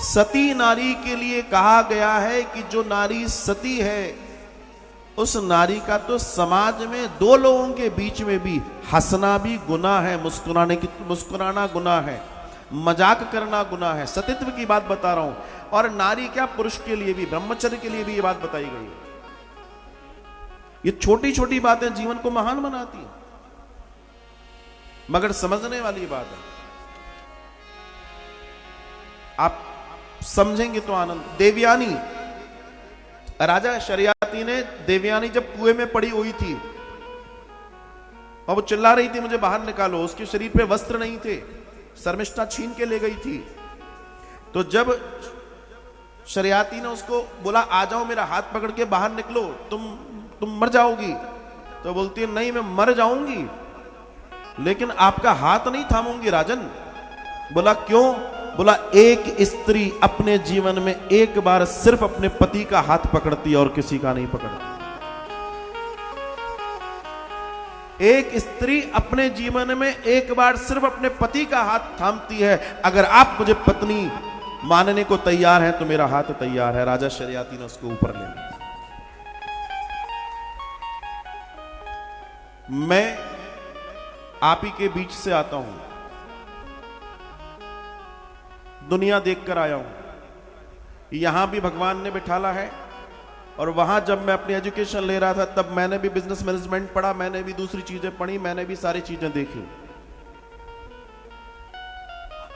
सती नारी के लिए कहा गया है कि जो नारी सती है उस नारी का तो समाज में दो लोगों के बीच में भी हंसना भी गुनाह है, मुस्कुराना गुनाह है, मजाक करना गुनाह है। सतीत्व की बात बता रहा हूं। और नारी क्या, पुरुष के लिए भी, ब्रह्मचर्य के लिए भी ये बात बताई गई है। ये छोटी छोटी बातें जीवन को महान बनाती है, मगर समझने वाली बात है। आप समझेंगे तो आनंद। देवयानी, राजा शरियाती ने देवयानी जब कुएं में पड़ी हुई थी और वो चिल्ला रही थी मुझे बाहर निकालो, उसके शरीर पे वस्त्र नहीं थे, शर्मिष्ठा छीन के ले गई थी। तो जब शरियाती ने उसको बोला आ जाओ, मेरा हाथ पकड़ के बाहर निकलो, तुम मर जाओगी, तो बोलती है नहीं, मैं मर जाऊंगी लेकिन आपका हाथ नहीं थामूंगी राजन। बोला क्यों? बोला एक स्त्री अपने जीवन में एक बार सिर्फ अपने पति का हाथ पकड़ती है और किसी का नहीं पकड़ती। एक स्त्री अपने जीवन में एक बार सिर्फ अपने पति का हाथ थामती है। अगर आप मुझे पत्नी मानने को तैयार हैं तो मेरा हाथ तैयार है। राजा शरियाती ने उसको ऊपर ले लिया। मैं आप ही के बीच से आता हूं, दुनिया देखकर आया हूं। यहां भी भगवान ने बिठाला है और वहां जब मैं अपनी एजुकेशन ले रहा था तब मैंने भी बिजनेस मैनेजमेंट पढ़ा, मैंने भी दूसरी चीजें पढ़ी, मैंने भी सारी चीजें देखी।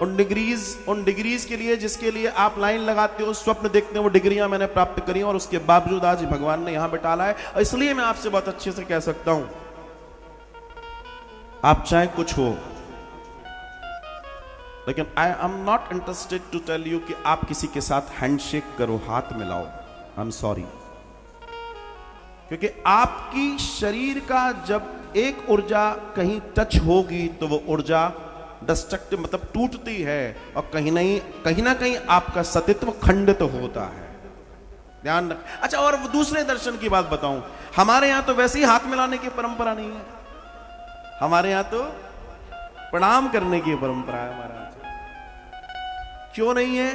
उन डिग्रीज के लिए जिसके लिए आप लाइन लगाते हो, स्वप्न देखते हो, वो डिग्रियां मैंने प्राप्त करी और उसके बावजूद आज भगवान ने यहां बिठाला है। और इसलिए मैं आपसे बहुत अच्छे से कह सकता हूं, आप चाहे कुछ हो, लेकिन I am not interested to tell you कि आप किसी के साथ हैंडशेक करो, हाथ मिलाओ। आई एम सॉरी, क्योंकि आपकी शरीर का जब एक ऊर्जा कहीं टच होगी तो वो ऊर्जा डिस्ट्रक्टिव मतलब टूटती है और कहीं ना कहीं आपका सतीत्व खंडित होता है। ध्यान रख। अच्छा, और दूसरे दर्शन की बात बताऊं, हमारे यहां तो वैसे ही हाथ मिलाने की परंपरा नहीं है, हमारे यहां तो प्रणाम करने की परंपरा है महाराज। क्यों नहीं है?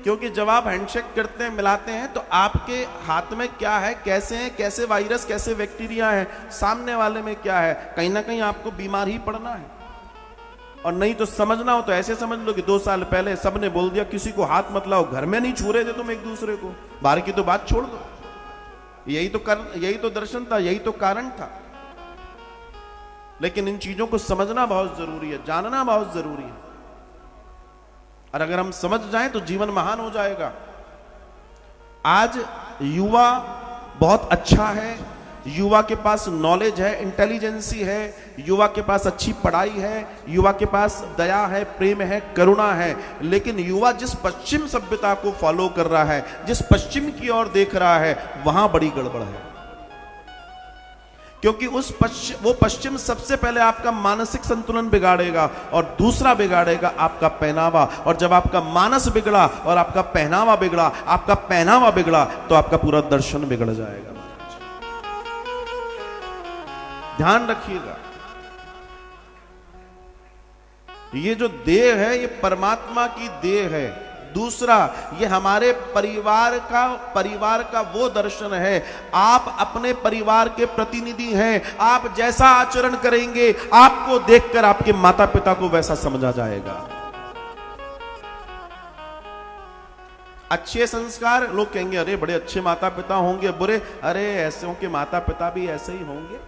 क्योंकि जब आप हैंडशेक करते हैं, मिलाते हैं, तो आपके हाथ में क्या है, कैसे है, कैसे वायरस, कैसे बैक्टीरिया है, सामने वाले में क्या है, कहीं ना कहीं आपको बीमार ही पड़ना है। और नहीं तो समझना हो तो ऐसे समझ लो कि 2 साल पहले सबने बोल दिया किसी को हाथ मत लाओ, घर में नहीं छू रहे थे तुम एक दूसरे को, बाहर की तो बात छोड़ दो। यही तो दर्शन था, यही तो कारण था। लेकिन इन चीजों को समझना बहुत जरूरी है, जानना बहुत जरूरी है, और अगर हम समझ जाएं तो जीवन महान हो जाएगा। आज युवा बहुत अच्छा है, युवा के पास नॉलेज है, इंटेलिजेंसी है, युवा के पास अच्छी पढ़ाई है, युवा के पास दया है, प्रेम है, करुणा है। लेकिन युवा जिस पश्चिम सभ्यता को फॉलो कर रहा है, जिस पश्चिम की ओर देख रहा है, वहां बड़ी गड़बड़ है। क्योंकि वो पश्चिम सबसे पहले आपका मानसिक संतुलन बिगाड़ेगा और दूसरा बिगाड़ेगा आपका पहनावा। और जब आपका मानस बिगड़ा और आपका पहनावा बिगड़ा तो आपका पूरा दर्शन बिगड़ जाएगा। ध्यान रखिएगा, ये जो देह है ये परमात्मा की देह है। दूसरा, ये हमारे परिवार का वो दर्शन है। आप अपने परिवार के प्रतिनिधि हैं। आप जैसा आचरण करेंगे, आपको देखकर आपके माता पिता को वैसा समझा जाएगा। अच्छे संस्कार, लोग कहेंगे अरे बड़े अच्छे माता पिता होंगे, बुरे, अरे ऐसे के माता पिता भी ऐसे ही होंगे।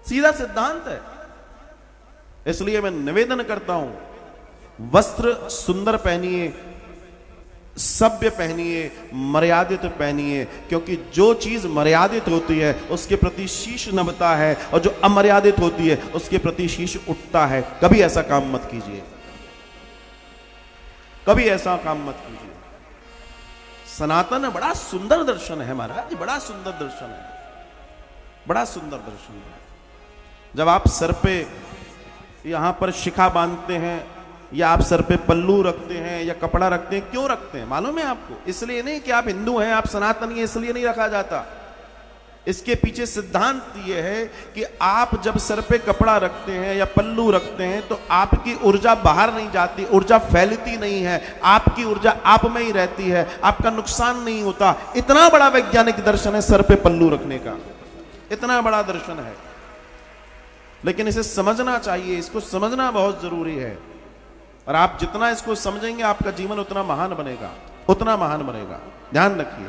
सीधा सिद्धांत है। इसलिए मैं निवेदन करता हूं, वस्त्र सुंदर पहनिए, सभ्य पहनिए, मर्यादित पहनिए, क्योंकि जो चीज मर्यादित होती है उसके प्रति शीश नमता है और जो अमर्यादित होती है उसके प्रति शीश उठता है। कभी ऐसा काम मत कीजिए, कभी ऐसा काम मत कीजिए। सनातन बड़ा सुंदर दर्शन है महाराज, बड़ा सुंदर दर्शन है, बड़ा सुंदर दर्शन है। जब आप सर पे यहां पर शिखा बांधते हैं या आप सर पे पल्लू रखते हैं या कपड़ा रखते हैं, क्यों रखते हैं मालूम है आपको? इसलिए नहीं कि आप हिंदू हैं, आप सनातनी हैं, इसलिए नहीं रखा जाता। इसके पीछे सिद्धांत ये है कि आप जब सर पे कपड़ा रखते हैं या पल्लू रखते हैं तो आपकी ऊर्जा बाहर नहीं जाती, ऊर्जा फैलती नहीं है, आपकी ऊर्जा आप में ही रहती है, आपका नुकसान नहीं होता। इतना बड़ा वैज्ञानिक दर्शन है सर पे पल्लू रखने का, इतना बड़ा दर्शन है। लेकिन इसे समझना चाहिए, इसको समझना बहुत जरूरी है। और आप जितना इसको समझेंगे आपका जीवन उतना महान बनेगा, उतना महान बनेगा। ध्यान रखिए।